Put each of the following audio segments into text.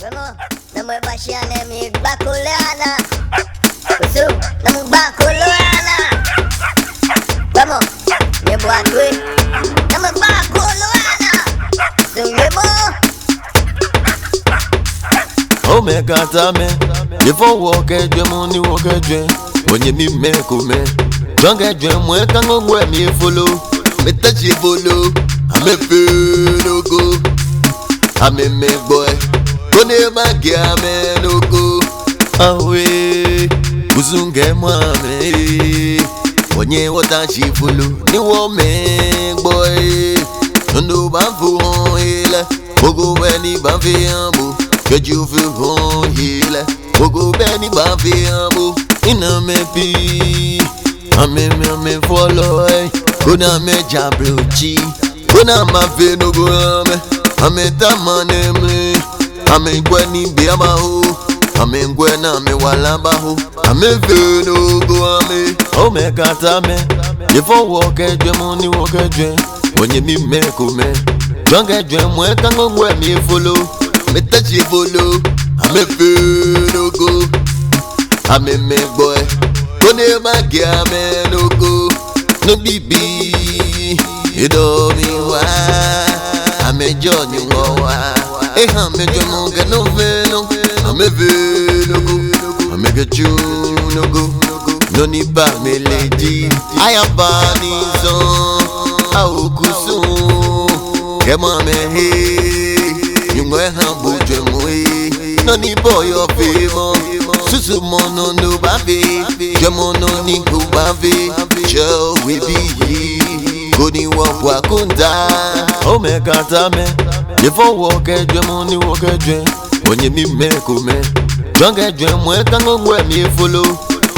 Vamos, namo baixane mi baculana. Usu, namo baculana. Vamos, me boatui, namo baculana. Sungemo. Oh me kata me, if I walk a dream only walk a dream. When you meet me, come me. Don't get dream when can go where me follow. Me touch you follow. I'm a fool go. I'm a me boy. Go never get me no go. Away, Uzunge mame. When you want to she follow. You want me boy. No bambu on hill. Bogo any bambi ambu. Could you feel home healer? Bogo Benny Baviambo in a mepi. I'm follow. Gonna me jabruchi. Gonna my vino go. I'm a tamaneme. I'm a Gwenny Biamaho. I'm a Gwena me Walabaho. I'm a vino go. Oh, me katame. If I walk a dream, only walk a dream. When you meet me, come me. Don't get dream, when can go where me follow. Me touch you follow, I'm a fool go. I'm a me boy, go never get me no go. No BB, you know me why? I'm a Johnny Wawa. Hey, I'm a John get no veno. I'm a veno go. I'm a get you no go. No need back me lady. I am Barney's on. I will go soon. Come on me hey. You know humble Jamwe. No need boy or favor. Susu mono no baby. Jamono ni kubavi. Show we be. Goni wa kunda. Oh me kata me. If I walk a jamoni walk a dream. When you meet me come. Don't get dream when can go where me follow.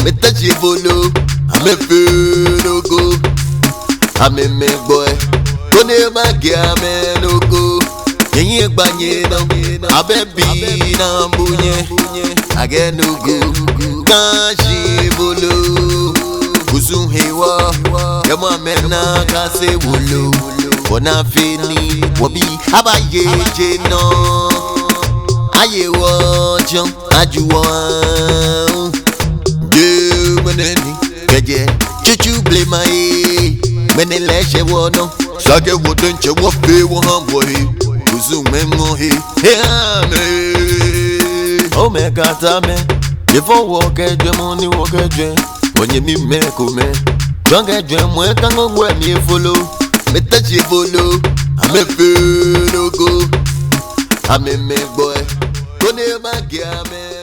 Me touch you follow. I'm a fool go. I'm a me boy. Go never get me no go. Yenye banye no, abebi na mbunye. Again no go, kashi bolo. Kusun hewa, yama mena kase wolo. Wana fini, wabi abaye jeno. Aye wajon, ajuwa. Je meneni, keje, chuchu blema e. Meneleshe wono, sage wodenche wafe wahambohi. Oh me kata me. If I walk a dream only walk a dream. When you meet me come. Don't get dream when can go where me follow. Me touch you follow. I'm a fool go. I'm a me boy. Go never get me.